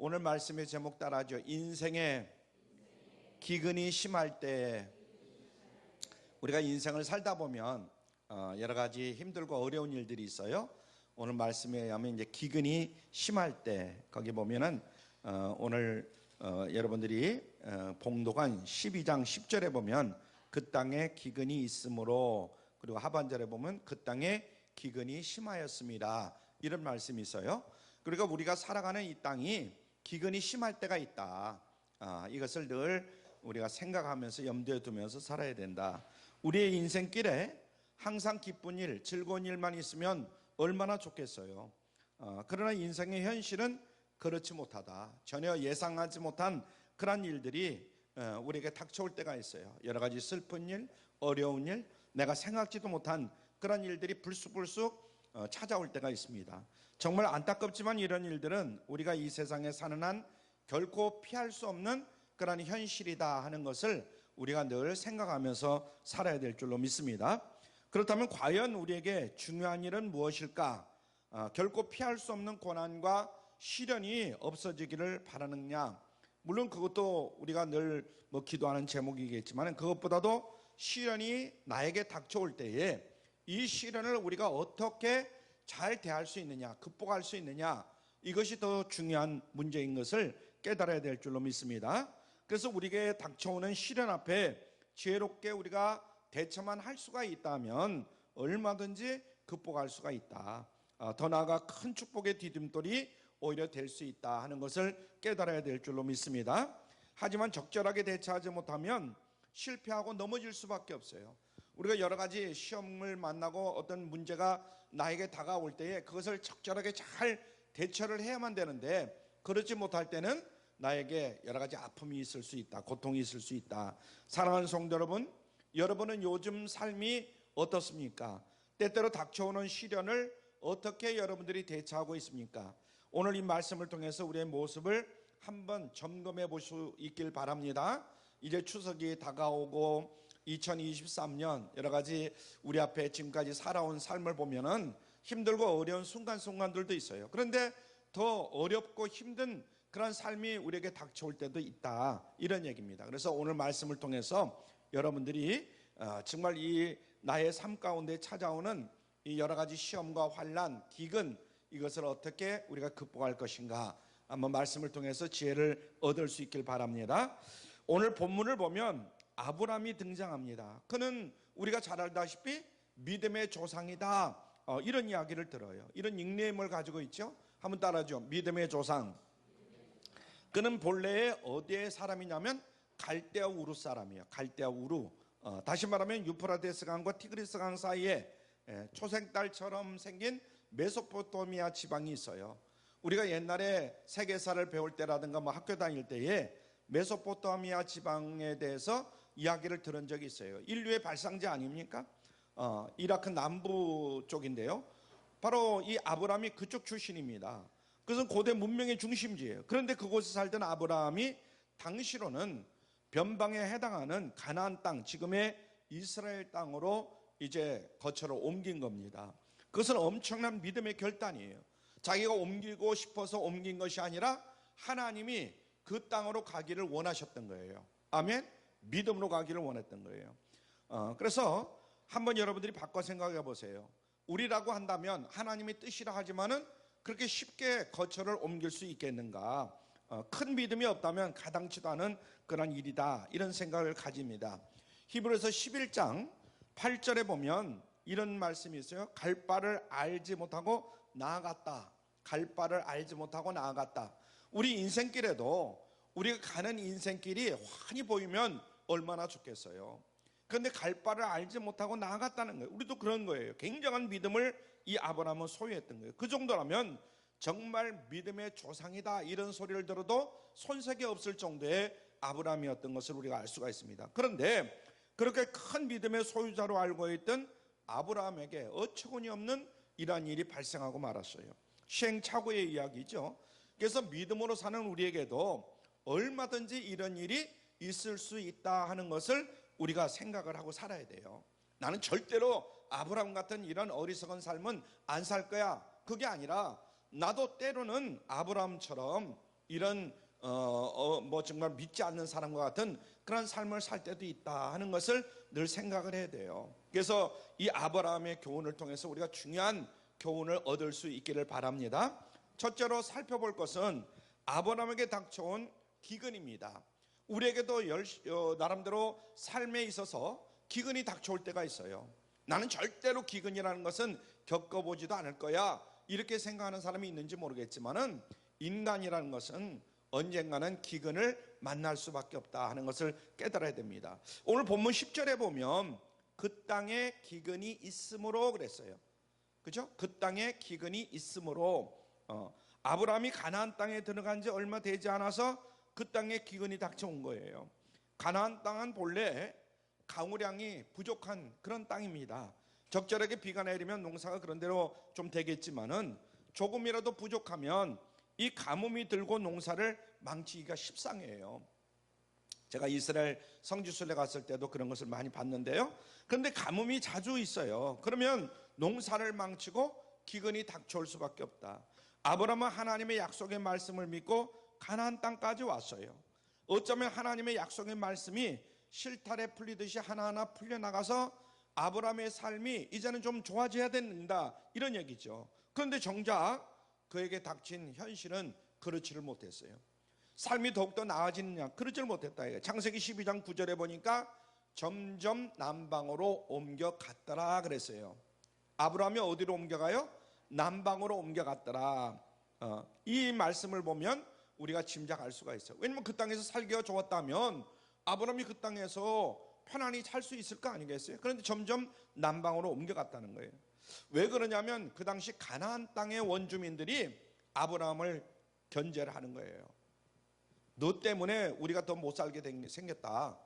오늘 말씀의 제목 따라하죠. 인생의 기근이 심할 때. 우리가 인생을 살다 보면 여러 가지 힘들고 어려운 일들이 있어요. 오늘 말씀에 의하면 이제 기근이 심할 때, 거기 보면은 오늘 여러분들이 봉독한 12장 10절에 보면 그 땅에 기근이 있으므로, 그리고 하반절에 보면 그 땅에 기근이 심하였습니다, 이런 말씀이 있어요. 그러니까 우리가 살아가는 이 땅이 기근이 심할 때가 있다. 이것을 늘 우리가 생각하면서 염두에 두면서 살아야 된다. 우리의 인생길에 항상 기쁜 일, 즐거운 일만 있으면 얼마나 좋겠어요. 그러나 인생의 현실은 그렇지 못하다. 전혀 예상하지 못한 그런 일들이 우리에게 닥쳐올 때가 있어요. 여러 가지 슬픈 일, 어려운 일, 내가 생각지도 못한 그런 일들이 불쑥불쑥 찾아올 때가 있습니다. 정말 안타깝지만 이런 일들은 우리가 이 세상에 사는 한 결코 피할 수 없는 그런 현실이다 하는 것을 우리가 늘 생각하면서 살아야 될 줄로 믿습니다. 그렇다면 과연 우리에게 중요한 일은 무엇일까? 결코 피할 수 없는 고난과 시련이 없어지기를 바라느냐? 물론 그것도 우리가 늘 기도하는 제목이겠지만, 그것보다도 시련이 나에게 닥쳐올 때에 이 시련을 우리가 어떻게 잘 대할 수 있느냐, 극복할 수 있느냐, 이것이 더 중요한 문제인 것을 깨달아야 될 줄로 믿습니다. 그래서 우리에게 닥쳐오는 시련 앞에 지혜롭게 우리가 대처만 할 수가 있다면 얼마든지 극복할 수가 있다. 더 나아가 큰 축복의 디딤돌이 오히려 될 수 있다 하는 것을 깨달아야 될 줄로 믿습니다. 하지만 적절하게 대처하지 못하면 실패하고 넘어질 수밖에 없어요. 우리가 여러 가지 시험을 만나고 어떤 문제가 나에게 다가올 때에 그것을 적절하게 잘 대처를 해야만 되는데, 그렇지 못할 때는 나에게 여러 가지 아픔이 있을 수 있다, 고통이 있을 수 있다. 사랑하는 성도 여러분, 여러분은 요즘 삶이 어떻습니까? 때때로 닥쳐오는 시련을 어떻게 여러분들이 대처하고 있습니까? 오늘 이 말씀을 통해서 우리의 모습을 한번 점검해 볼 수 있길 바랍니다. 이제 추석이 다가오고 2023년 여러 가지 우리 앞에 지금까지 살아온 삶을 보면은 힘들고 어려운 순간순간들도 있어요. 그런데 더 어렵고 힘든 그런 삶이 우리에게 닥쳐올 때도 있다, 이런 얘기입니다. 그래서 오늘 말씀을 통해서 여러분들이 정말 이 나의 삶 가운데 찾아오는 이 여러 가지 시험과 환난, 기근, 이것을 어떻게 우리가 극복할 것인가, 한번 말씀을 통해서 지혜를 얻을 수 있길 바랍니다. 오늘 본문을 보면 아브라함이 등장합니다. 그는 우리가 잘 알다시피 믿음의 조상이다, 이런 이야기를 들어요. 이런 닉네임을 가지고 있죠. 한번 따라하죠. 믿음의 조상. 그는 본래에 어디의 사람이냐면 갈대아 우루 사람이에요. 갈대아 우루. 다시 말하면 유프라데스 강과 티그리스 강 사이에 초생달처럼 생긴 메소포타미아 지방이 있어요. 우리가 옛날에 세계사를 배울 때라든가 학교 다닐 때에 메소포타미아 지방에 대해서 이야기를 들은 적이 있어요. 인류의 발상지 아닙니까? 이라크 남부 쪽인데요. 바로 이 아브라함이 그쪽 출신입니다. 그것은 고대 문명의 중심지예요. 그런데 그곳에 살던 아브라함이 당시로는 변방에 해당하는 가나안 땅, 지금의 이스라엘 땅으로 이제 거처를 옮긴 겁니다. 그것은 엄청난 믿음의 결단이에요. 자기가 옮기고 싶어서 옮긴 것이 아니라 하나님이 그 땅으로 가기를 원하셨던 거예요. 아멘? 믿음으로 가기를 원했던 거예요. 그래서 한번 여러분들이 바꿔 생각해 보세요. 우리라고 한다면 하나님의 뜻이라 하지만은 그렇게 쉽게 거처를 옮길 수 있겠는가? 큰 믿음이 없다면 가당치도 않은 그런 일이다, 이런 생각을 가집니다. 히브리서 11장 8절에 보면 이런 말씀이 있어요. 갈 바를 알지 못하고 나아갔다. 갈 바를 알지 못하고 나아갔다. 우리 인생길에도 우리가 가는 인생길이 환히 보이면 얼마나 좋겠어요. 그런데 갈 바를 알지 못하고 나아갔다는 거예요. 우리도 그런 거예요. 굉장한 믿음을 이 아브라함은 소유했던 거예요. 그 정도라면 정말 믿음의 조상이다, 이런 소리를 들어도 손색이 없을 정도의 아브라함이었던 것을 우리가 알 수가 있습니다. 그런데 그렇게 큰 믿음의 소유자로 알고 있던 아브라함에게 어처구니 없는 이러한 일이 발생하고 말았어요. 시행착오의 이야기죠. 그래서 믿음으로 사는 우리에게도 얼마든지 이런 일이 있을 수 있다 하는 것을 우리가 생각을 하고 살아야 돼요. 나는 절대로 아브라함 같은 이런 어리석은 삶은 안 살 거야, 그게 아니라 나도 때로는 아브라함처럼 이런 뭐 정말 믿지 않는 사람과 같은 그런 삶을 살 때도 있다 하는 것을 늘 생각을 해야 돼요. 그래서 이 아브라함의 교훈을 통해서 우리가 중요한 교훈을 얻을 수 있기를 바랍니다. 첫째로 살펴볼 것은 아브라함에게 닥쳐온 기근입니다. 우리에게도 나름대로 삶에 있어서 기근이 닥쳐올 때가 있어요. 나는 절대로 기근이라는 것은 겪어보지도 않을 거야, 이렇게 생각하는 사람이 있는지 모르겠지만은 인간이라는 것은 언젠가는 기근을 만날 수밖에 없다 하는 것을 깨달아야 됩니다. 오늘 본문 10절에 보면 그 땅에 기근이 있으므로 그랬어요. 그죠? 그 땅에 기근이 있으므로 아브라함이 가나안 땅에 들어간 지 얼마 되지 않아서 그 땅에 기근이 닥쳐온 거예요. 가나안 땅은 본래 강우량이 부족한 그런 땅입니다. 적절하게 비가 내리면 농사가 그런 대로 좀 되겠지만은 조금이라도 부족하면 이 가뭄이 들고 농사를 망치기가 십상이에요. 제가 이스라엘 성지순례 갔을 때도 그런 것을 많이 봤는데요. 그런데 가뭄이 자주 있어요. 그러면 농사를 망치고 기근이 닥쳐올 수밖에 없다. 아브라함은 하나님의 약속의 말씀을 믿고 가나안 땅까지 왔어요. 어쩌면 하나님의 약속의 말씀이 실타래 풀리듯이 하나하나 풀려나가서 아브라함의 삶이 이제는 좀 좋아져야 된다, 이런 얘기죠. 그런데 정작 그에게 닥친 현실은 그렇지를 못했어요. 삶이 더욱더 나아지느냐, 그러지를 못했다. 창세기 12장 9절에 보니까 점점 남방으로 옮겨갔더라 그랬어요. 아브라함이 어디로 옮겨가요? 남방으로 옮겨갔더라. 이 말씀을 보면 우리가 짐작할 수가 있어요. 왜냐면 그 땅에서 살기가 좋았다면 아브라함이 그 땅에서 편안히 살 수 있을 거 아니겠어요? 그런데 점점 남방으로 옮겨갔다는 거예요. 왜 그러냐면 그 당시 가나안 땅의 원주민들이 아브라함을 견제를 하는 거예요. 너 때문에 우리가 더 못 살게 생겼다.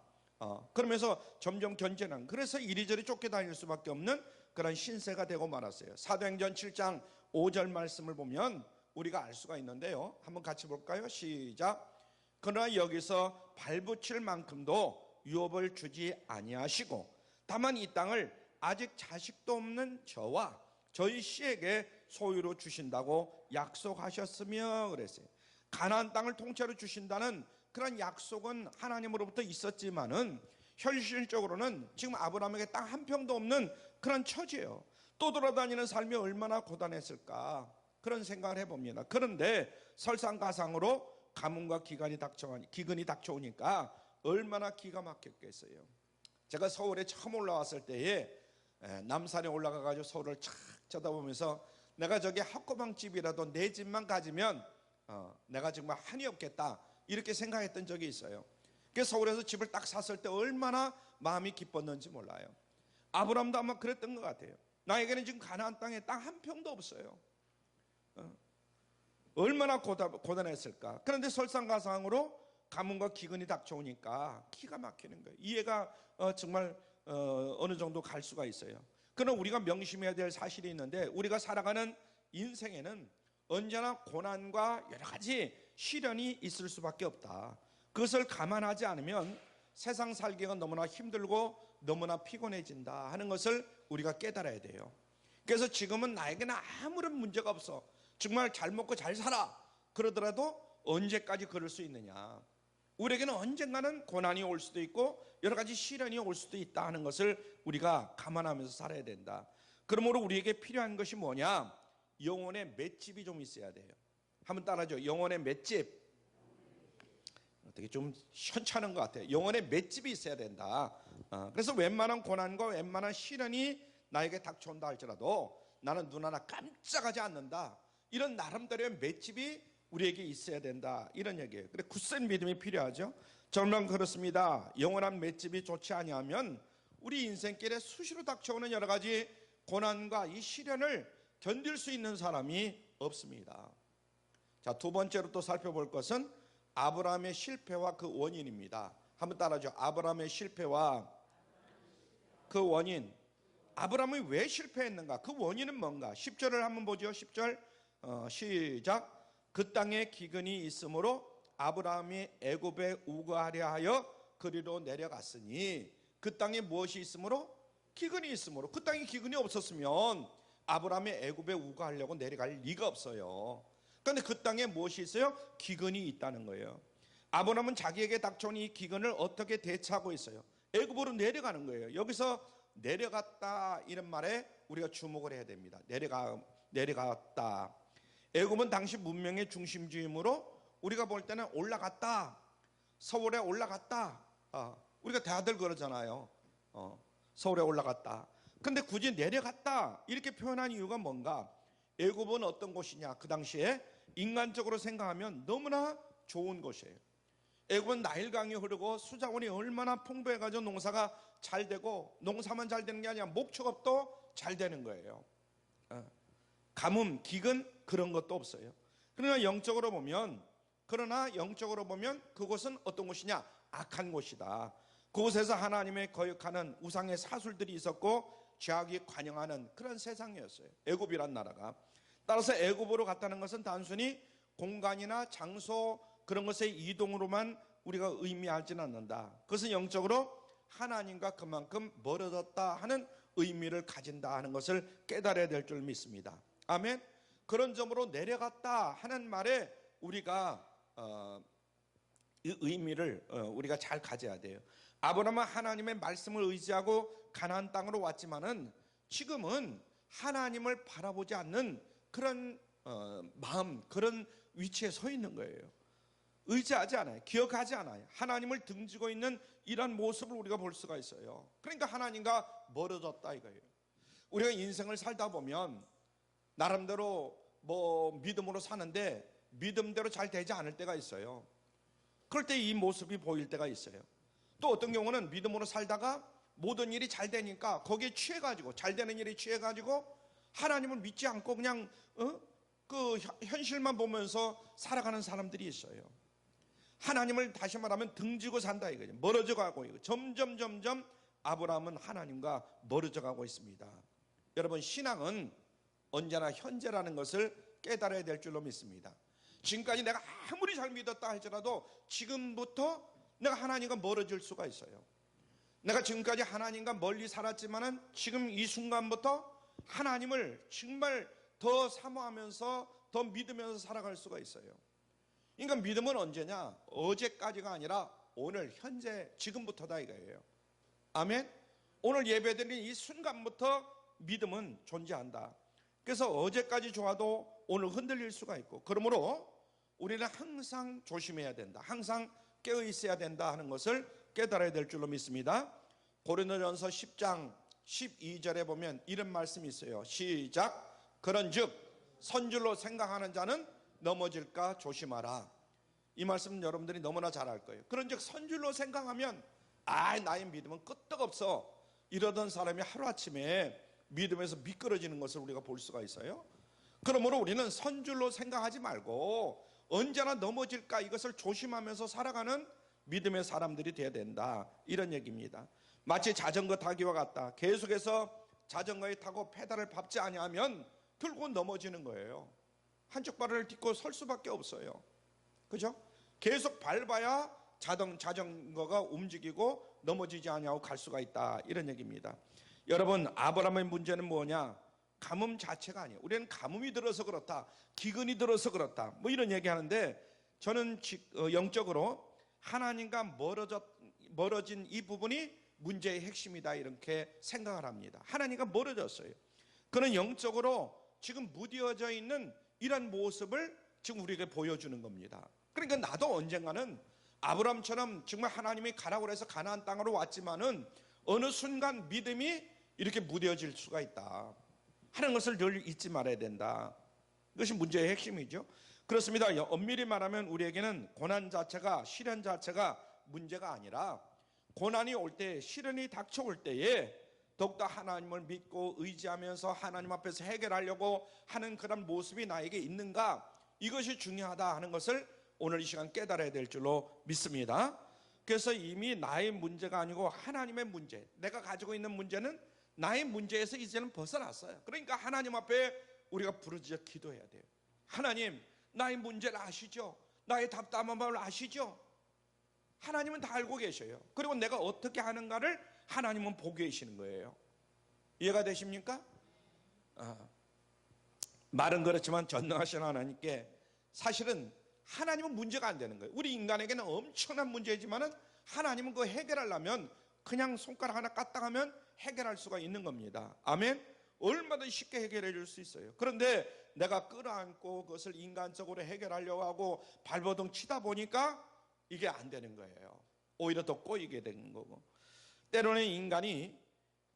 그러면서 점점 견제는, 그래서 이리저리 쫓겨다닐 수밖에 없는 그런 신세가 되고 말았어요. 사도행전 7장 5절 말씀을 보면 우리가 알 수가 있는데요. 한번 같이 볼까요? 시작. 그러나 여기서 발붙일 만큼도 유업을 주지 아니하시고 다만 이 땅을 아직 자식도 없는 저와 저희 씨에게 소유로 주신다고 약속하셨으며 그랬어요. 가나안 땅을 통째로 주신다는 그런 약속은 하나님으로부터 있었지만은 현실적으로는 지금 아브라함에게 땅 한 평도 없는 그런 처지예요. 또 돌아다니는 삶이 얼마나 고단했을까, 그런 생각을 해봅니다. 그런데 설상가상으로 가뭄과 기근이 닥쳐오니까 얼마나 기가 막혔겠어요. 제가 서울에 처음 올라왔을 때에 남산에 올라가가지고 서울을 착 쳐다보면서 내가 저기 학고방집이라도 내 집만 가지면 내가 정말 한이 없겠다, 이렇게 생각했던 적이 있어요. 그래서 서울에서 집을 딱 샀을 때 얼마나 마음이 기뻤는지 몰라요. 아브라함도 아마 그랬던 것 같아요. 나에게는 지금 가나안 땅에 땅 한 평도 없어요. 얼마나 고단했을까. 그런데 설상가상으로 가뭄과 기근이 닥쳐오니까 기가 막히는 거예요. 이해가 정말 어느 정도 갈 수가 있어요. 그러나 우리가 명심해야 될 사실이 있는데, 우리가 살아가는 인생에는 언제나 고난과 여러 가지 시련이 있을 수밖에 없다. 그것을 감안하지 않으면 세상 살기가 너무나 힘들고 너무나 피곤해진다 하는 것을 우리가 깨달아야 돼요. 그래서 지금은 나에게는 아무런 문제가 없어, 정말 잘 먹고 잘 살아, 그러더라도 언제까지 그럴 수 있느냐. 우리에게는 언젠가는 고난이 올 수도 있고 여러 가지 시련이 올 수도 있다 하는 것을 우리가 감안하면서 살아야 된다. 그러므로 우리에게 필요한 것이 뭐냐? 영혼의 맷집이 좀 있어야 돼요. 한번 따라하죠. 영혼의 맷집. 어떻게 좀 현찮은 것 같아요. 영혼의 맷집이 있어야 된다. 그래서 웬만한 고난과 웬만한 시련이 나에게 닥쳐온다 할지라도 나는 눈 하나 깜짝하지 않는다, 이런 나름대로의 맷집이 우리에게 있어야 된다, 이런 얘기예요. 그래, 굳센 믿음이 필요하죠. 정말 그렇습니다. 영원한 맷집이 좋지 아니하면 우리 인생길에 수시로 닥쳐오는 여러 가지 고난과 이 시련을 견딜 수 있는 사람이 없습니다. 자, 두 번째로 또 살펴볼 것은 아브라함의 실패와 그 원인입니다. 한번 따라하죠. 아브라함의 실패와 그 원인. 아브라함이 왜 실패했는가? 그 원인은 뭔가? 10절을 한번 보죠. 10절 시작. 그 땅에 기근이 있으므로 아브라함이 애굽에 우거하려 하여 그리로 내려갔으니, 그 땅에 무엇이 있으므로? 기근이 있으므로. 그 땅에 기근이 없었으면 아브라함이 애굽에 우거하려고 내려갈 리가 없어요. 그런데 그 땅에 무엇이 있어요? 기근이 있다는 거예요. 아브라함은 자기에게 닥쳐온 이 기근을 어떻게 대처하고 있어요? 애굽으로 내려가는 거예요. 여기서 내려갔다 이런 말에 우리가 주목을 해야 됩니다. 내려갔다. 애굽은 당시 문명의 중심지이므로 우리가 볼 때는 올라갔다, 서울에 올라갔다, 우리가 다들 그러잖아요. 서울에 올라갔다. 근데 굳이 내려갔다 이렇게 표현한 이유가 뭔가? 애굽은 어떤 곳이냐? 그 당시에 인간적으로 생각하면 너무나 좋은 곳이에요. 애굽은 나일강이 흐르고 수자원이 얼마나 풍부해가지고 농사가 잘 되고, 농사만 잘 되는 게 아니라 목축업도 잘 되는 거예요. 가뭄, 기근 그런 것도 없어요. 그러나 영적으로 보면 그곳은 어떤 곳이냐? 악한 곳이다. 그곳에서 하나님의 거역하는 우상의 사술들이 있었고 죄악이 관영하는 그런 세상이었어요, 애굽이란 나라가. 따라서 애굽으로 갔다는 것은 단순히 공간이나 장소 그런 것의 이동으로만 우리가 의미하지는 않는다. 그것은 영적으로 하나님과 그만큼 멀어졌다 하는 의미를 가진다 하는 것을 깨달아야 될 줄 믿습니다. 아멘. 그런 점으로 내려갔다 하는 말에 우리가 이 의미를 우리가 잘 가져야 돼요. 아브라함은 하나님의 말씀을 의지하고 가나안 땅으로 왔지만은 지금은 하나님을 바라보지 않는 그런 마음, 그런 위치에 서 있는 거예요. 의지하지 않아요. 기억하지 않아요. 하나님을 등지고 있는 이런 모습을 우리가 볼 수가 있어요. 그러니까 하나님과 멀어졌다 이거예요. 우리가 인생을 살다 보면 나름대로 믿음으로 사는데 믿음대로 잘 되지 않을 때가 있어요. 그럴 때 이 모습이 보일 때가 있어요. 또 어떤 경우는 믿음으로 살다가 모든 일이 잘 되니까 거기에 취해가지고, 잘 되는 일에 취해가지고 하나님을 믿지 않고 그냥 그 현실만 보면서 살아가는 사람들이 있어요. 하나님을 다시 말하면 등지고 산다 이거죠. 멀어져 가고 있고, 점점 아브라함은 하나님과 멀어져 가고 있습니다. 여러분, 신앙은 언제나 현재라는 것을 깨달아야 될 줄로 믿습니다. 지금까지 내가 아무리 잘 믿었다 할지라도 지금부터 내가 하나님과 멀어질 수가 있어요. 내가 지금까지 하나님과 멀리 살았지만은 지금 이 순간부터 하나님을 정말 더 사모하면서 더 믿으면서 살아갈 수가 있어요. 그러니까 믿음은 언제냐? 어제까지가 아니라 오늘, 현재, 지금부터다 이거예요. 아멘. 오늘 예배드리는 이 순간부터 믿음은 존재한다. 그래서 어제까지 좋아도 오늘 흔들릴 수가 있고, 그러므로 우리는 항상 조심해야 된다, 항상 깨어 있어야 된다 하는 것을 깨달아야 될 줄로 믿습니다. 고린도전서 10장 12절에 보면 이런 말씀이 있어요. 시작. 그런즉 선줄로 생각하는 자는 넘어질까 조심하라. 이 말씀 여러분들이 너무나 잘 알 거예요. 그런즉 선줄로 생각하면 나의 믿음은 끄떡없어 이러던 사람이 하루아침에 믿음에서 미끄러지는 것을 우리가 볼 수가 있어요. 그러므로 우리는 선줄로 생각하지 말고 언제나 넘어질까 이것을 조심하면서 살아가는 믿음의 사람들이 되어야 된다, 이런 얘기입니다. 마치 자전거 타기와 같다. 계속해서 자전거에 타고 페달을 밟지 아니하면 결국은 넘어지는 거예요. 한쪽 발을 딛고 설 수밖에 없어요. 그죠? 계속 밟아야 자전거가 움직이고 넘어지지 아니하고 갈 수가 있다, 이런 얘기입니다. 여러분, 아브라함의 문제는 뭐냐? 가뭄 자체가 아니에요. 우리는 가뭄이 들어서 그렇다, 기근이 들어서 그렇다, 이런 얘기하는데, 저는 영적으로 하나님과 멀어진 이 부분이 문제의 핵심이다, 이렇게 생각을 합니다. 하나님과 멀어졌어요. 그는 영적으로 지금 무뎌져 있는 이런 모습을 지금 우리에게 보여주는 겁니다. 그러니까 나도 언젠가는 아브라함처럼 정말 하나님이 가라고 해서 가나안 땅으로 왔지만은 어느 순간 믿음이 이렇게 무뎌질 수가 있다 하는 것을 늘 잊지 말아야 된다. 이것이 문제의 핵심이죠. 그렇습니다. 엄밀히 말하면 우리에게는 고난 자체가, 시련 자체가 문제가 아니라, 고난이 올 때, 시련이 닥쳐올 때에 더욱더 하나님을 믿고 의지하면서 하나님 앞에서 해결하려고 하는 그런 모습이 나에게 있는가, 이것이 중요하다 하는 것을 오늘 이 시간 깨달아야 될 줄로 믿습니다. 그래서 이미 나의 문제가 아니고 하나님의 문제, 내가 가지고 있는 문제는 나의 문제에서 이제는 벗어났어요. 그러니까 하나님 앞에 우리가 부르짖어 기도해야 돼요. 하나님, 나의 문제를 아시죠? 나의 답답함을 아시죠? 하나님은 다 알고 계셔요. 그리고 내가 어떻게 하는가를 하나님은 보고 계시는 거예요. 이해가 되십니까? 말은 그렇지만 전능하신 하나님께 사실은 하나님은 문제가 안 되는 거예요. 우리 인간에게는 엄청난 문제지만은 하나님은 그거 해결하려면 그냥 손가락 하나 까딱하면 해결할 수가 있는 겁니다. 아멘. 얼마든지 쉽게 해결해 줄 수 있어요. 그런데 내가 끌어안고 그것을 인간적으로 해결하려고 하고 발버둥 치다 보니까 이게 안 되는 거예요. 오히려 더 꼬이게 되는 거고, 때로는 인간이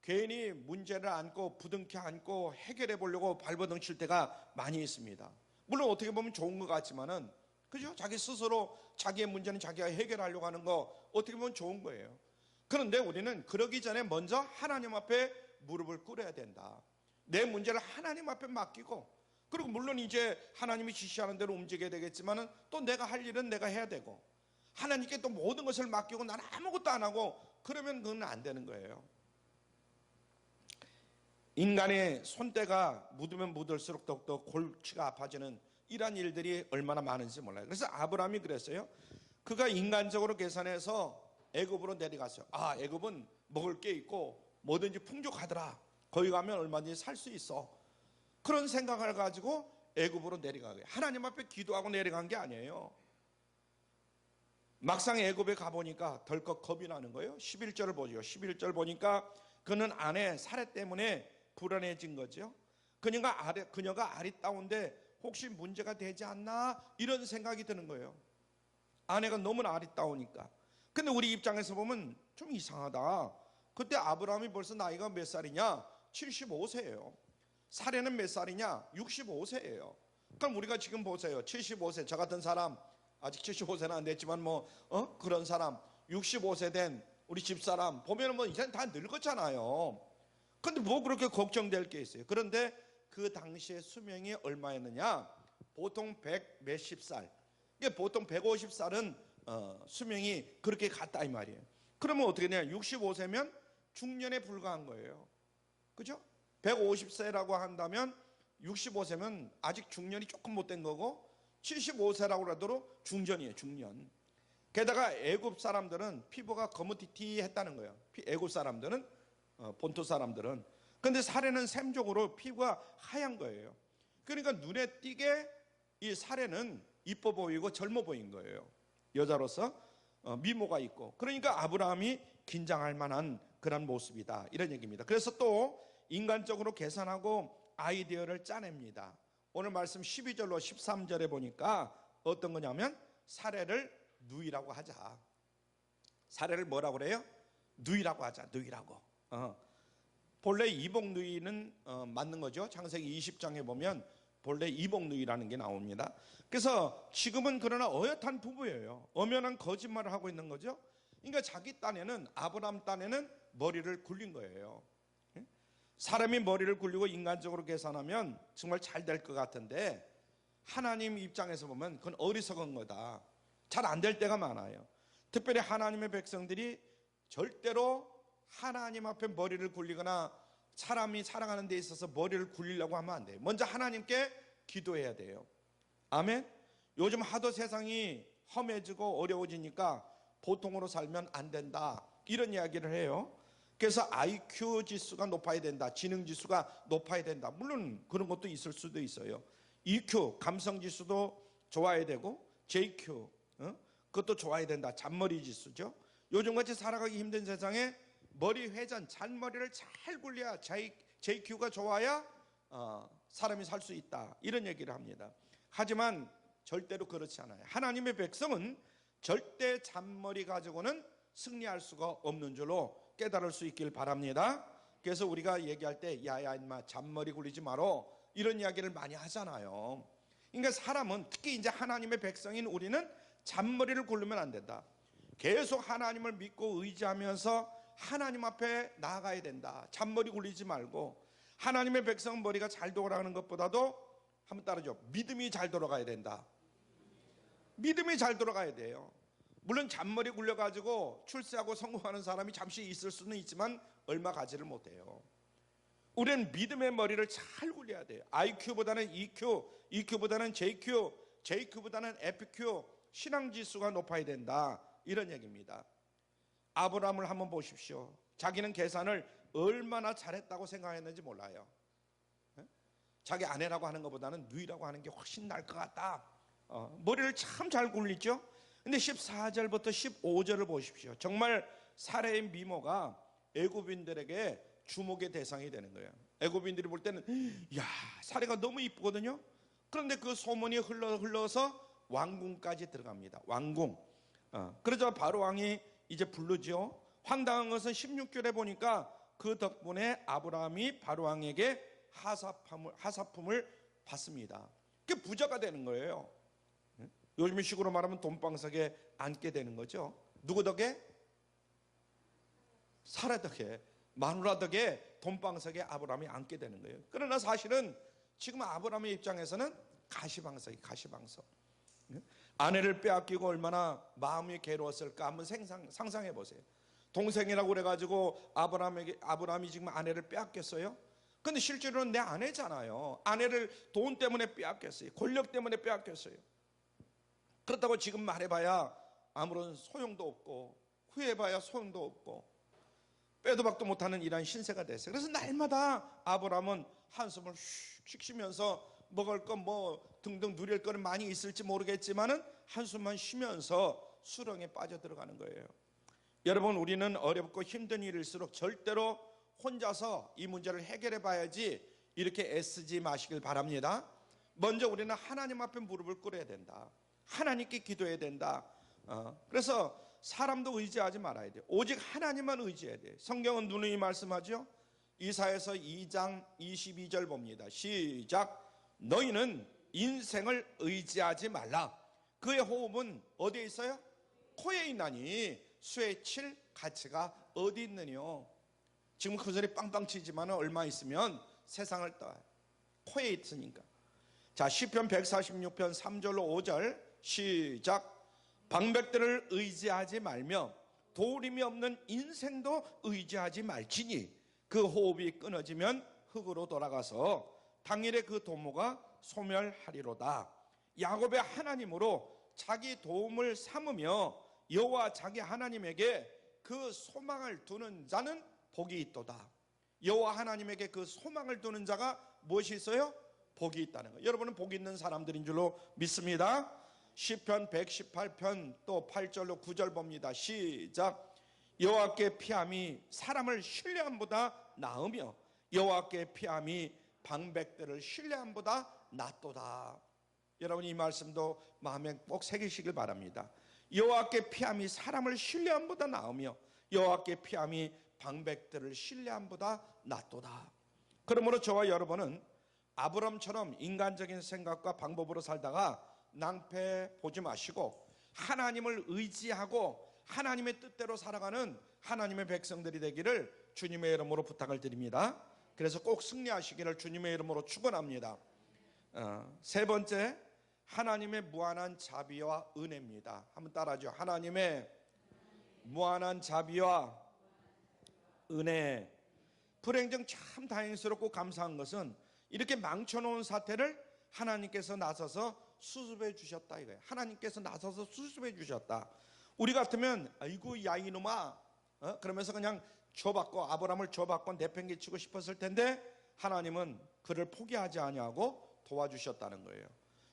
괜히 문제를 안고 부둥켜 안고 해결해 보려고 발버둥 칠 때가 많이 있습니다. 물론 어떻게 보면 좋은 것 같지만은, 그죠? 자기 스스로 자기의 문제는 자기가 해결하려고 하는 거 어떻게 보면 좋은 거예요. 그런데 우리는 그러기 전에 먼저 하나님 앞에 무릎을 꿇어야 된다. 내 문제를 하나님 앞에 맡기고, 그리고 물론 이제 하나님이 지시하는 대로 움직여야 되겠지만은 또 내가 할 일은 내가 해야 되고, 하나님께 또 모든 것을 맡기고 나는 아무것도 안 하고 그러면 그건 안 되는 거예요. 인간의 손때가 묻으면 묻을수록 더욱더 골치가 아파지는 이러한 일들이 얼마나 많은지 몰라요. 그래서 아브라함이 그랬어요. 그가 인간적으로 계산해서 애굽으로 내려갔어요. 아, 애굽은 먹을 게 있고 뭐든지 풍족하더라. 거기 가면 얼마든지 살 수 있어. 그런 생각을 가지고 애굽으로 내려가게. 하나님 앞에 기도하고 내려간 게 아니에요. 막상 애굽에 가보니까 덜컥 겁이 나는 거예요. 11절을 보죠. 11절 보니까 그는 아내 사례 때문에 불안해진 거죠. 그녀가 아리따운데 혹시 문제가 되지 않나 이런 생각이 드는 거예요. 아내가 너무나 아리따우니까. 근데 우리 입장에서 보면 좀 이상하다. 그때 아브라함이 벌써 나이가 몇 살이냐? 75세예요. 사례는 몇 살이냐? 65세예요. 그럼 우리가 지금 보세요. 75세, 저 같은 사람, 아직 75세는 안 됐지만 그런 사람, 65세 된 우리 집사람 보면은 뭐 이제 다 늙었잖아요. 근데 뭐 그렇게 걱정될 게 있어요. 그런데 그 당시의 수명이 얼마였느냐? 보통 100 몇십 살. 이게 보통 150살은 수명이 그렇게 갔다 이 말이에요. 그러면 어떻게 되냐? 65세면 중년에 불과한 거예요. 그죠? 150세라고 한다면 65세면 아직 중년이 조금 못 된 거고, 75세라고 하더라도 중전이에요. 중년. 게다가 애굽 사람들은 피부가 거무튀튀했다는 거예요. 애굽 사람들은, 본토 사람들은. 근데 사례는 셈적으로 피부가 하얀 거예요. 그러니까 눈에 띄게 이 사례는 이뻐 보이고 젊어 보인 거예요. 여자로서 미모가 있고. 그러니까 아브라함이 긴장할 만한 그런 모습이다, 이런 얘기입니다. 그래서 또 인간적으로 계산하고 아이디어를 짜냅니다. 오늘 말씀 12절로 13절에 보니까 어떤 거냐면 사례를 누이라고 하자. 사례를 뭐라고 그래요? 누이라고 하자. 누이라고. 본래 이복 누이는 맞는 거죠. 창세기 20장에 보면 본래 이복 누이라는 게 나옵니다. 그래서 지금은 그러나 어엿한 부부예요. 엄연한 거짓말을 하고 있는 거죠. 그러니까 자기 딴에는, 아브라함 딴에는 머리를 굴린 거예요. 사람이 머리를 굴리고 인간적으로 계산하면 정말 잘 될 것 같은데 하나님 입장에서 보면 그건 어리석은 거다. 잘 안 될 때가 많아요. 특별히 하나님의 백성들이 절대로 하나님 앞에 머리를 굴리거나 사람이 살아가는 데 있어서 머리를 굴리려고 하면 안 돼요. 먼저 하나님께 기도해야 돼요. 아멘. 요즘 하도 세상이 험해지고 어려워지니까 보통으로 살면 안 된다, 이런 이야기를 해요. 그래서 IQ 지수가 높아야 된다, 지능 지수가 높아야 된다. 물론 그런 것도 있을 수도 있어요. EQ, 감성 지수도 좋아야 되고, JQ, 그것도 좋아야 된다. 잔머리 지수죠. 요즘같이 살아가기 힘든 세상에 머리 회전, 잔머리를 잘 굴려야, JQ가 좋아야 사람이 살 수 있다, 이런 얘기를 합니다. 하지만 절대로 그렇지 않아요. 하나님의 백성은 절대 잔머리 가지고는 승리할 수가 없는 줄로 깨달을 수 있길 바랍니다. 그래서 우리가 얘기할 때 야야 인마 잔머리 굴리지 마라, 이런 이야기를 많이 하잖아요. 그러니까 사람은, 특히 이제 하나님의 백성인 우리는 잔머리를 굴리면 안 된다. 계속 하나님을 믿고 의지하면서 하나님 앞에 나아가야 된다. 잔머리 굴리지 말고. 하나님의 백성은 머리가 잘 돌아가는 것보다도, 한번 따라줘, 믿음이 잘 돌아가야 된다. 믿음이 잘 돌아가야 돼요. 물론 잔머리 굴려가지고 출세하고 성공하는 사람이 잠시 있을 수는 있지만 얼마 가지를 못해요. 우리는 믿음의 머리를 잘 굴려야 돼요. IQ보다는 EQ, EQ보다는 JQ, JQ보다는 FQ, 신앙지수가 높아야 된다, 이런 얘기입니다. 아브라함을 한번 보십시오. 자기는 계산을 얼마나 잘했다고 생각했는지 몰라요. 자기 아내라고 하는 것보다는 누이라고 하는 게 훨씬 나을 것 같다, 머리를 참 잘 굴리죠. 근데 14절부터 15절을 보십시오. 정말 사레의 미모가 애굽인들에게 주목의 대상이 되는 거예요. 애굽인들이 볼 때는 야, 사레가 너무 이쁘거든요. 그런데 그 소문이 흘러서 왕궁까지 들어갑니다. 왕궁. 그러자 바로 왕이 이제 부르죠. 황당한 것은 16절에 보니까 그 덕분에 아브라함이 바로 왕에게 하사품을 받습니다. 그게 부자가 되는 거예요. 요즘 식으로 말하면 돈방석에 앉게 되는 거죠. 누구 덕에? 사라 덕에, 마누라 덕에 돈방석에 아브라함이 앉게 되는 거예요. 그러나 사실은 지금 아브라함의 입장에서는 가시방석이 가시방석. 아내를 빼앗기고 얼마나 마음이 괴로웠을까 한번 상상해 보세요. 동생이라고 그래가지고 아브라함이 지금 아내를 빼앗겼어요. 근데 실제로는 내 아내잖아요. 아내를 돈 때문에 빼앗겼어요. 권력 때문에 빼앗겼어요. 그렇다고 지금 말해봐야 아무런 소용도 없고 후회해봐야 소용도 없고 빼도 박도 못하는 이러한 신세가 됐어요. 그래서 날마다 아브라함은 한숨을 슉 쉬면서 먹을 것 뭐 등등 누릴 거는 많이 있을지 모르겠지만은 한숨만 쉬면서 수렁에 빠져 들어가는 거예요. 여러분, 우리는 어렵고 힘든 일일수록 절대로 혼자서 이 문제를 해결해 봐야지 이렇게 애쓰지 마시길 바랍니다. 먼저 우리는 하나님 앞에 무릎을 꿇어야 된다. 하나님께 기도해야 된다. 그래서 사람도 의지하지 말아야 돼요. 오직 하나님만 의지해야 돼요. 성경은 누누이 말씀하죠. 이사야서 2장 22절 봅니다. 시작. 너희는 인생을 의지하지 말라. 그의 호흡은 어디에 있어요? 코에 있나니 수에 칠 가치가 어디 있느뇨. 지금 그 소리 빵빵 치지만 얼마 있으면 세상을 떠요. 코에 있으니까. 자, 시편 146편 3절로 5절 시작. 방백들을 의지하지 말며 도림이 없는 인생도 의지하지 말지니 그 호흡이 끊어지면 흙으로 돌아가서 당일에 그 도모가 소멸하리로다. 야곱의 하나님으로 자기 도움을 삼으며 여호와 자기 하나님에게 그 소망을 두는 자는 복이 있도다. 여호와 하나님에게 그 소망을 두는 자가 무엇이 있어요? 복이 있다는 거예요. 여러분은 복 있는 사람들인 줄로 믿습니다. 시편 118편 또 8절로 9절 봅니다. 시작. 여호와께 피함이 사람을 신뢰함보다 나으며 여호와께 피함이 방백들을 신뢰함보다 낫도다. 여러분, 이 말씀도 마음에 꼭 새기시길 바랍니다. 여호와께 피함이 사람을 신뢰함보다 나으며 여호와께 피함이 방백들을 신뢰함보다 낫도다. 그러므로 저와 여러분은 아브람처럼 인간적인 생각과 방법으로 살다가 낭패 보지 마시고 하나님을 의지하고 하나님의 뜻대로 살아가는 하나님의 백성들이 되기를 주님의 이름으로 부탁을 드립니다. 그래서 꼭 승리하시기를 주님의 이름으로 축원합니다. 세 번째, 하나님의 무한한 자비와 은혜입니다. 한번 따라하죠. 하나님의 무한한 자비와 은혜. 불행중 참 다행스럽고 감사한 것은 이렇게 망쳐놓은 사태를 하나님께서 나서서 수습해 주셨다 이거예요. 하나님께서 나서서 수습해 주셨다. 우리 같으면 아이고 야 이놈아 그러면서 그냥 줘받고 아브라함을 줘받고 내팽개치고 싶었을 텐데 하나님은 그를 포기하지 아니하고 도와주셨다는 거예요.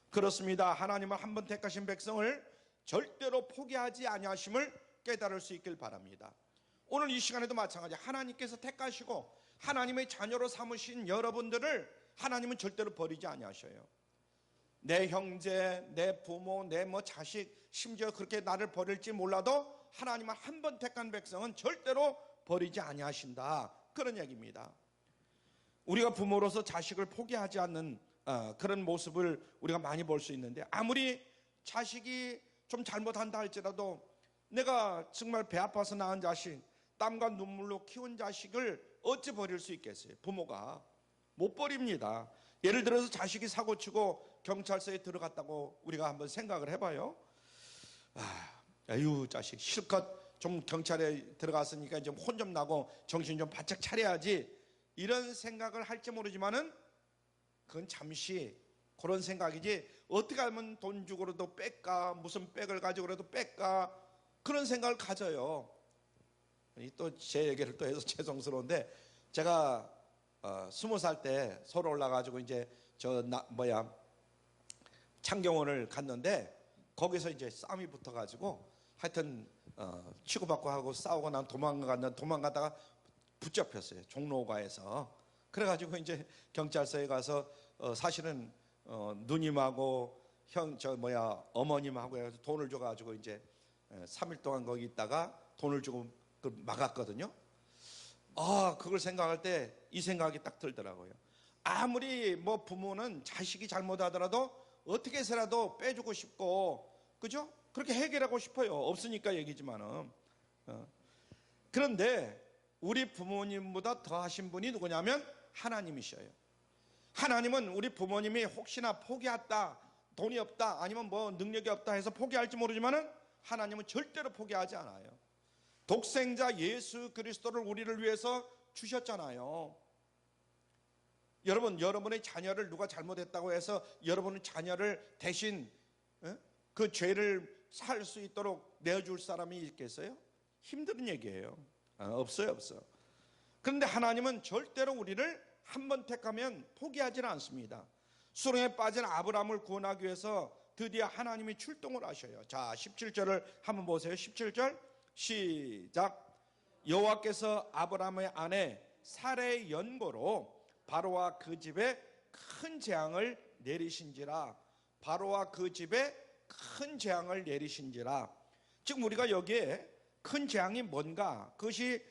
그렇습니다. 하나님은 한 번 택하신 백성을 절대로 포기하지 아니하심을 깨달을 수 있길 바랍니다. 오늘 이 시간에도 마찬가지. 하나님께서 택하시고 하나님의 자녀로 삼으신 여러분들을 하나님은 절대로 버리지 아니하셔요. 내 형제, 내 부모, 내 자식, 심지어 그렇게 나를 버릴지 몰라도 하나님은 한 번 택한 백성은 절대로 버리지 아니하신다. 그런 얘기입니다. 우리가 부모로서 자식을 포기하지 않는 그런 모습을 우리가 많이 볼 수 있는데, 아무리 자식이 좀 잘못한다 할지라도 내가 정말 배 아파서 낳은 자식, 땀과 눈물로 키운 자식을 어찌 버릴 수 있겠어요? 부모가 못 버립니다. 예를 들어서 자식이 사고치고 경찰서에 들어갔다고 우리가 한번 생각을 해봐요. 아유 자식 실컷 좀 경찰에 들어갔으니까 좀 혼 좀 나고 정신 좀 바짝 차려야지, 이런 생각을 할지 모르지만은 그건 잠시 그런 생각이지, 어떻게 하면 돈 주고라도 뺄까, 무슨 백을 가지고라도 뺄까, 그런 생각을 가져요. 또 제 얘기를 또 해서 죄송스러운데, 제가 20살 때 서울 올라가지고 이제 창경원을 갔는데 거기서 이제 싸움이 붙어가지고 하여튼 치고받고 하고 싸우고 난 도망가다가 붙잡혔어요. 종로가에서. 그래가지고 이제 경찰서에 가서 사실은 누님하고 어머님하고 해서 돈을 줘가지고 이제 3일 동안 거기 있다가 돈을 주고 막았거든요. 그걸 생각할 때 이 생각이 딱 들더라고요. 아무리 뭐 부모는 자식이 잘못하더라도 어떻게 해서라도 빼주고 싶고, 그죠? 그렇게 해결하고 싶어요. 없으니까 얘기지만은. 그런데 우리 부모님보다 더 하신 분이 누구냐면 하나님이셔요. 하나님은 우리 부모님이 혹시나 포기했다, 돈이 없다, 아니면 뭐 능력이 없다 해서 포기할지 모르지만은 하나님은 절대로 포기하지 않아요. 독생자 예수 그리스도를 우리를 위해서 주셨잖아요. 여러분의 자녀를 누가 잘못했다고 해서 여러분의 자녀를 대신 그 죄를 살 수 있도록 내어줄 사람이 있겠어요? 힘든 얘기예요. 없어요. 그런데 하나님은 절대로 우리를 한번 택하면 포기하지는 않습니다. 수렁에 빠진 아브라함을 구원하기 위해서 드디어 하나님이 출동을 하셔요. 자, 17절을 한번 보세요. 17절 시작. 여호와께서 아브라함의 아내 사레의 연고로 바로와 그 집에 큰 재앙을 내리신지라. 바로와 그 집에 큰 재앙을 내리신지라. 지금 우리가 여기에 큰 재앙이 뭔가 그것이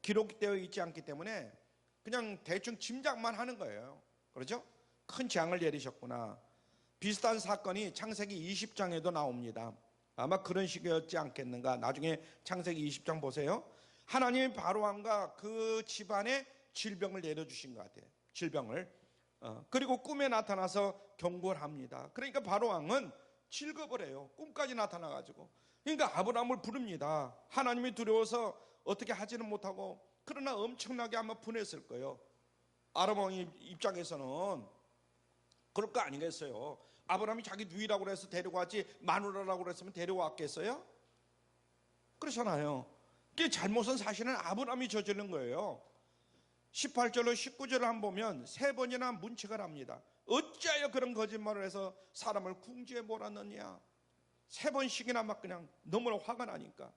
기록되어 있지 않기 때문에 그냥 대충 짐작만 하는 거예요. 그렇죠? 큰 재앙을 내리셨구나. 비슷한 사건이 창세기 20장에도 나옵니다. 아마 그런 식이었지 않겠는가. 나중에 창세기 20장 보세요. 하나님이 바로왕과 그 집안에 질병을 내려주신 것 같아요. 질병을. 그리고 꿈에 나타나서 경고를 합니다. 그러니까 바로왕은 질겁을 해요. 꿈까지 나타나가지고. 그러니까 아브라함을 부릅니다. 하나님이 두려워서 어떻게 하지는 못하고, 그러나 엄청나게 아마 분했을 거예요. 아브라함 입장에서는 그럴 거 아니겠어요. 아브라함이 자기 누이라고 그래서 데려왔지 마누라라고 그랬으면 데려왔겠어요? 그렇잖아요. 그 잘못은 사실은 아브라함이 저지른 거예요. 18절로 19절을 한번 보면 3번이나 문책을 합니다. 어찌하여 그런 거짓말을 해서 사람을 궁지에 몰았느냐. 3번씩이나 막 그냥 너무나 화가 나니까.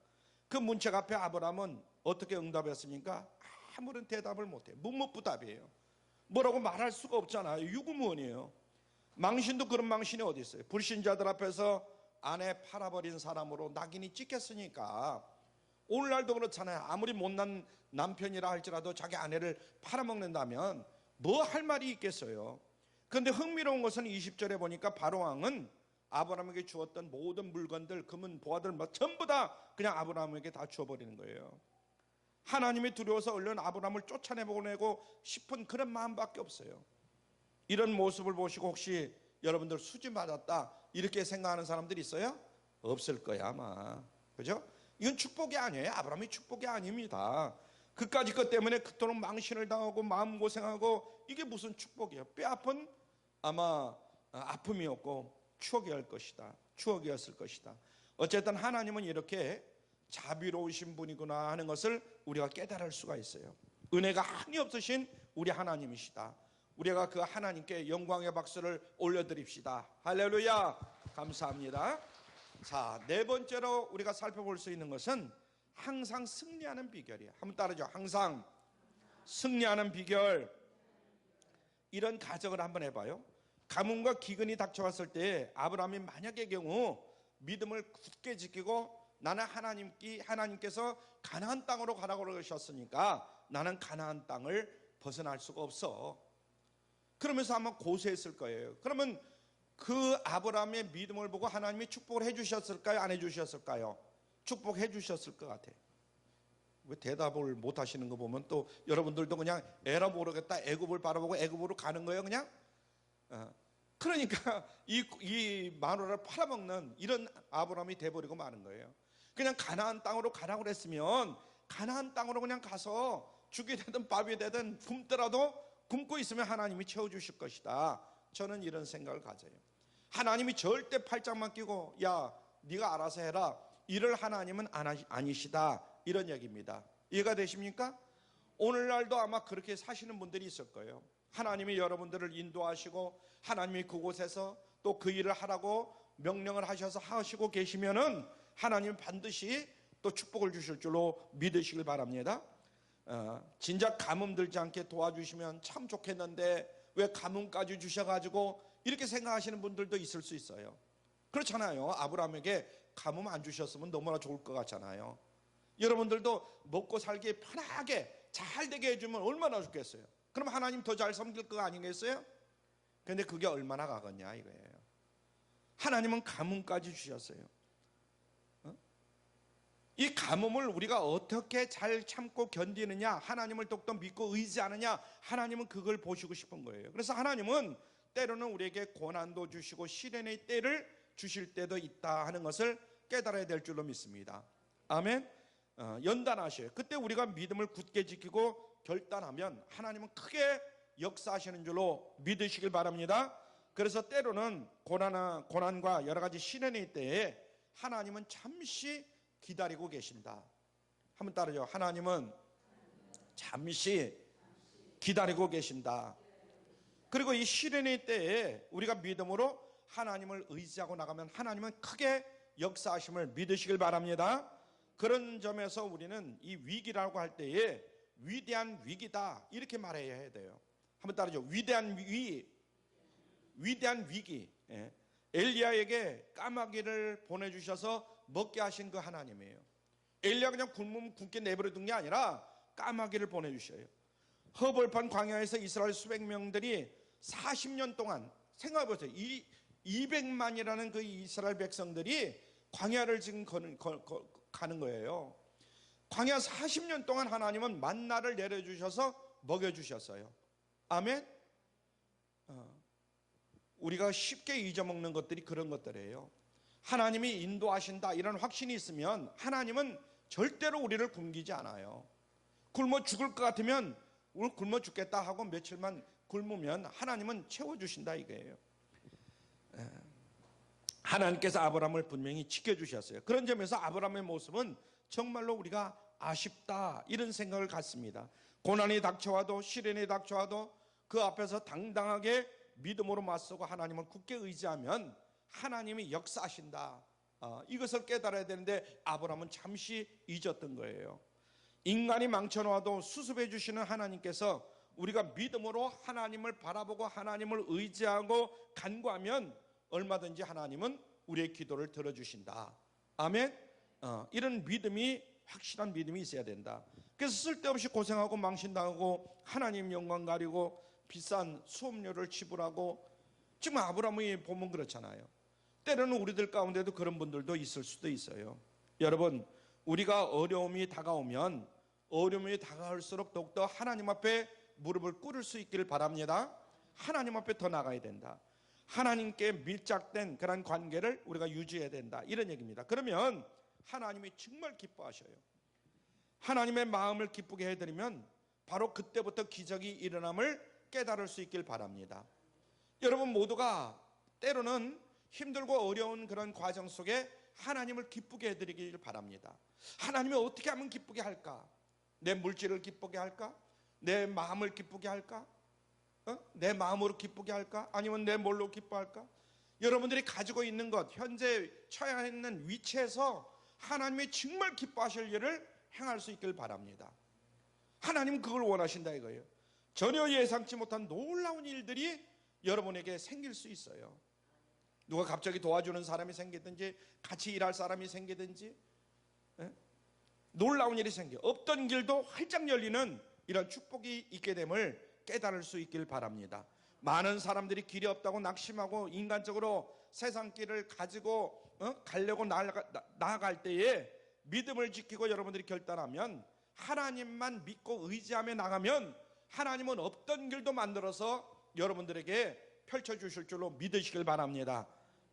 그 문책 앞에 아브라함은 어떻게 응답했습니까? 아무런 대답을 못해요. 묵묵부답이에요. 뭐라고 말할 수가 없잖아요. 유구무원이에요. 망신도 그런 망신이 어디 있어요. 불신자들 앞에서 아내 팔아버린 사람으로 낙인이 찍혔으니까. 오늘날도 그렇잖아요. 아무리 못난 남편이라 할지라도 자기 아내를 팔아먹는다면 뭐 할 말이 있겠어요. 그런데 흥미로운 것은 20절에 보니까 바로왕은 아브라함에게 주었던 모든 물건들, 금은 보화들 전부 다 그냥 아브라함에게 다 주어버리는 거예요. 하나님이 두려워서 얼른 아브라함을 쫓아내보내고 싶은 그런 마음밖에 없어요. 이런 모습을 보시고 혹시 여러분들 수지 맞았다 이렇게 생각하는 사람들이 있어요? 없을 거야 아마. 그죠? 이건 축복이 아니에요. 아브라함이 축복이 아닙니다. 그까짓 것 때문에 그토록 망신을 당하고 마음고생하고 이게 무슨 축복이에요. 뼈아픈 아마 아픔이었고 추억이었을 것이다. 어쨌든 하나님은 이렇게 자비로우신 분이구나 하는 것을 우리가 깨달을 수가 있어요. 은혜가 한이 없으신 우리 하나님이시다. 우리가 그 하나님께 영광의 박수를 올려드립시다. 할렐루야. 감사합니다. 자, 4번째로 우리가 살펴볼 수 있는 것은 항상 승리하는 비결이에요. 한번 따라하죠. 항상 승리하는 비결. 이런 가정을 한번 해봐요. 가뭄과 기근이 닥쳐왔을 때 아브라함이 만약의 경우 믿음을 굳게 지키고 나는 하나님께서 가나안 땅으로 가라고 그러셨으니까 나는 가나안 땅을 벗어날 수가 없어. 그러면서 아마 고세했을 거예요. 그러면 그 아브라함의 믿음을 보고 하나님이 축복을 해주셨을까요? 안 해주셨을까요? 축복해 주셨을 것 같아요. 왜 대답을 못 하시는 거 보면 또 여러분들도 그냥 에라 모르겠다 애굽을 바라보고 애굽으로 가는 거예요 그냥. 그러니까 이 마누라를 팔아먹는 이런 아브라함이 돼버리고 마는 거예요. 그냥 가나안 땅으로 가라고 그랬으면 가나안 땅으로 그냥 가서 죽이 되든 밥이 되든 굶더라도 굶고 있으면 하나님이 채워주실 것이다. 저는 이런 생각을 가져요. 하나님이 절대 팔짱만 끼고 야 네가 알아서 해라 이럴 하나님은 아니시다 이런 얘기입니다. 이해가 되십니까? 오늘날도 아마 그렇게 사시는 분들이 있을 거예요. 하나님이 여러분들을 인도하시고 하나님이 그곳에서 또 그 일을 하라고 명령을 하셔서 하시고 계시면은 하나님 반드시 또 축복을 주실 줄로 믿으시길 바랍니다. 진작 가뭄 들지 않게 도와주시면 참 좋겠는데 왜 가뭄까지 주셔가지고 이렇게 생각하시는 분들도 있을 수 있어요. 그렇잖아요. 아브라함에게 가뭄 안 주셨으면 너무나 좋을 것 같잖아요. 여러분들도 먹고 살기 편하게 잘 되게 해주면 얼마나 좋겠어요. 그럼 하나님 더 잘 섬길 거 아니겠어요? 근데 그게 얼마나 가겠냐 이거예요. 하나님은 가뭄까지 주셨어요. 이 가뭄을 우리가 어떻게 잘 참고 견디느냐, 하나님을 더욱더 믿고 의지하느냐, 하나님은 그걸 보시고 싶은 거예요. 그래서 하나님은 때로는 우리에게 고난도 주시고 시련의 때를 주실 때도 있다 하는 것을 깨달아야 될 줄로 믿습니다. 아멘. 연단하셔요. 그때 우리가 믿음을 굳게 지키고 결단하면 하나님은 크게 역사하시는 줄로 믿으시길 바랍니다. 그래서 때로는 고난과 여러 가지 시련의 때에 하나님은 잠시 기다리고 계신다. 한번 따라요. 하나님은 잠시 기다리고 계신다. 그리고 이 시련의 때에 우리가 믿음으로 하나님을 의지하고 나가면 하나님은 크게 역사하심을 믿으시길 바랍니다. 그런 점에서 우리는 이 위기라고 할 때에 위대한 위기다 이렇게 말해야 돼요. 한번 따라죠. 위대한 위기. 엘리야에게 까마귀를 보내주셔서 먹게 하신 그 하나님이에요. 엘리야 그냥 굶게 내버려둔 게 아니라 까마귀를 보내주셔요. 허벌판 광야에서 이스라엘 수백 명들이 40년 동안 생각해보세요. 200만이라는 그 이스라엘 백성들이 광야를 지금 가는 거예요. 광야 40년 동안 하나님은 만나를 내려주셔서 먹여주셨어요. 아멘. 우리가 쉽게 잊어먹는 것들이 그런 것들이에요. 하나님이 인도하신다 이런 확신이 있으면 하나님은 절대로 우리를 굶기지 않아요. 굶어 죽을 것 같으면 굶어 죽겠다 하고 며칠만 굶으면 하나님은 채워주신다 이거예요. 하나님께서 아브라함을 분명히 지켜주셨어요. 그런 점에서 아브라함의 모습은 정말로 우리가 아쉽다 이런 생각을 갖습니다. 고난이 닥쳐와도 시련이 닥쳐와도 그 앞에서 당당하게 믿음으로 맞서고 하나님을 굳게 의지하면 하나님이 역사하신다. 이것을 깨달아야 되는데 아브라함은 잠시 잊었던 거예요. 인간이 망쳐놓아도 수습해 주시는 하나님께서 우리가 믿음으로 하나님을 바라보고 하나님을 의지하고 간구하면 얼마든지 하나님은 우리의 기도를 들어주신다. 아멘. 이런 믿음이 확실한 믿음이 있어야 된다. 그래서 쓸데없이 고생하고 망신당하고 하나님 영광 가리고 비싼 수업료를 지불하고 지금 아브라함이 보면 그렇잖아요. 때로는 우리들 가운데도 그런 분들도 있을 수도 있어요. 여러분, 우리가 어려움이 다가오면 어려움이 다가올수록 더욱더 하나님 앞에 무릎을 꿇을 수 있기를 바랍니다. 하나님 앞에 더 나가야 된다. 하나님께 밀착된 그런 관계를 우리가 유지해야 된다 이런 얘기입니다. 그러면 하나님이 정말 기뻐하셔요. 하나님의 마음을 기쁘게 해드리면 바로 그때부터 기적이 일어남을 깨달을 수 있길 바랍니다. 여러분 모두가 때로는 힘들고 어려운 그런 과정 속에 하나님을 기쁘게 해드리길 바랍니다. 하나님이 어떻게 하면 기쁘게 할까? 내 물질을 기쁘게 할까? 내 마음을 기쁘게 할까? 내 마음으로 기쁘게 할까? 아니면 내 뭘로 기뻐할까? 여러분들이 가지고 있는 것, 현재 처해 있는 위치에서 하나님이 정말 기뻐하실 일을 행할 수 있길 바랍니다. 하나님은 그걸 원하신다 이거예요. 전혀 예상치 못한 놀라운 일들이 여러분에게 생길 수 있어요. 누가 갑자기 도와주는 사람이 생기든지 같이 일할 사람이 생기든지 놀라운 일이 생겨 없던 길도 활짝 열리는 이런 축복이 있게 됨을 깨달을 수 있길 바랍니다. 많은 사람들이 길이 없다고 낙심하고 인간적으로 세상 길을 가지고 가려고 나아갈 때에 믿음을 지키고 여러분들이 결단하면 하나님만 믿고 의지하며 나가면 하나님은 없던 길도 만들어서 여러분들에게 펼쳐주실 줄로 믿으시길 바랍니다.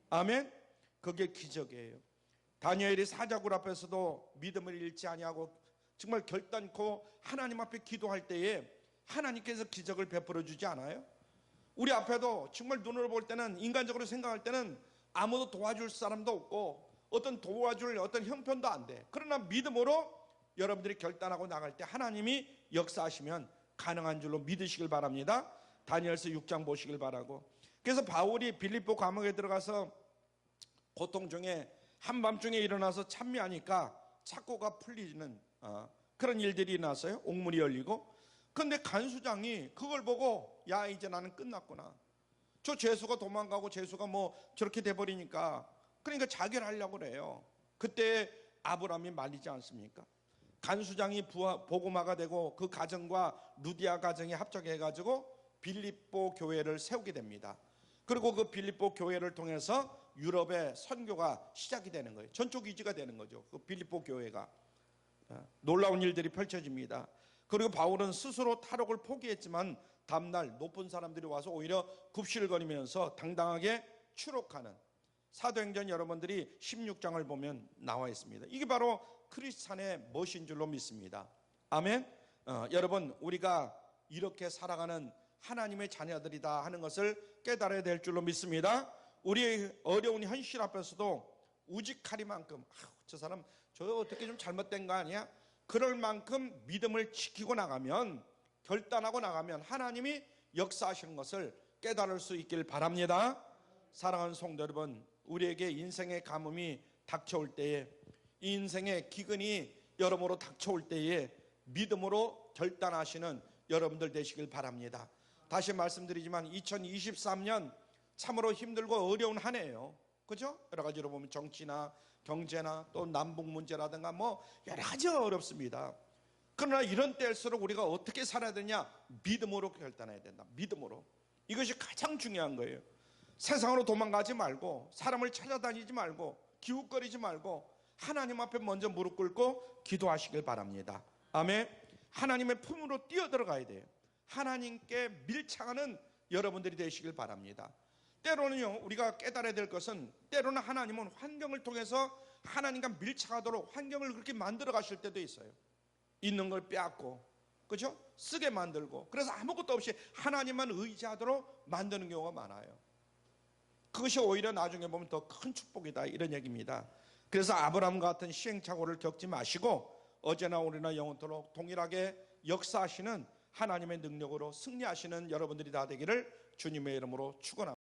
아멘. 그게 기적이에요. 다니엘이 사자굴 앞에서도 믿음을 잃지 아니하고 정말 결단코 하나님 앞에 기도할 때에 하나님께서 기적을 베풀어 주지 않아요? 우리 앞에도 정말 눈으로 볼 때는 인간적으로 생각할 때는 아무도 도와줄 사람도 없고 도와줄 어떤 형편도 안 돼. 그러나 믿음으로 여러분들이 결단하고 나갈 때 하나님이 역사하시면 가능한 줄로 믿으시길 바랍니다. 다니엘서 6장 보시길 바라고 그래서 바울이 빌립보 감옥에 들어가서 고통 중에 한밤중에 일어나서 찬미하니까 착고가 풀리는 그런 일들이 일어났어요. 옥문이 열리고. 그런데 간수장이 그걸 보고 야, 이제 나는 끝났구나. 저 죄수가 도망가고 죄수가 뭐 저렇게 돼버리니까, 그러니까 자결 하려고 그래요. 그때 아브라함이 말리지 않습니까? 간수장이 보고마가 되고 그 가정과 루디아 가정이 합작해가지고 빌립보 교회를 세우게 됩니다. 그리고 그 빌립보 교회를 통해서 유럽의 선교가 시작이 되는 거예요. 전초 기지가 되는 거죠. 그 빌립보 교회가. 놀라운 일들이 펼쳐집니다. 그리고 바울은 스스로 탈옥을 포기했지만 다음날 높은 사람들이 와서 오히려 굽실거리면서 당당하게 추록하는 사도행전 여러분들이 16장을 보면 나와 있습니다. 이게 바로 크리스찬의 멋인 줄로 믿습니다. 아멘. 여러분, 우리가 이렇게 살아가는 하나님의 자녀들이다 하는 것을 깨달아야 될 줄로 믿습니다. 우리의 어려운 현실 앞에서도 우직하리만큼 저 사람 저 어떻게 좀 잘못된 거 아니야? 그럴 만큼 믿음을 지키고 나가면, 결단하고 나가면 하나님이 역사하시는 것을 깨달을 수 있길 바랍니다. 사랑하는 성도 여러분, 우리에게 인생의 가뭄이 닥쳐올 때에, 이 인생의 기근이 여러모로 닥쳐올 때에 믿음으로 결단하시는 여러분들 되시길 바랍니다. 다시 말씀드리지만 2023년 참으로 힘들고 어려운 한 해예요. 그죠? 여러 가지로 보면 정치나 경제나 또 남북 문제라든가 뭐 여러 가지 어렵습니다. 그러나 이런 때일수록 우리가 어떻게 살아야 되냐? 믿음으로 결단해야 된다. 믿음으로. 이것이 가장 중요한 거예요. 세상으로 도망가지 말고, 사람을 찾아다니지 말고, 기웃거리지 말고 하나님 앞에 먼저 무릎 꿇고 기도하시길 바랍니다. 아멘. 하나님의 품으로 뛰어들어가야 돼요. 하나님께 밀착하는 여러분들이 되시길 바랍니다. 때로는요, 우리가 깨달아야 될 것은, 때로는 하나님은 환경을 통해서 하나님과 밀착하도록 환경을 그렇게 만들어 가실 때도 있어요. 있는 걸 빼앗고, 그죠? 쓰게 만들고, 그래서 아무것도 없이 하나님만 의지하도록 만드는 경우가 많아요. 그것이 오히려 나중에 보면 더 큰 축복이다, 이런 얘기입니다. 그래서 아브라함과 같은 시행착오를 겪지 마시고 어제나 오늘이나 영원토록 동일하게 역사하시는 하나님의 능력으로 승리하시는 여러분들이 다 되기를 주님의 이름으로 축원합니다.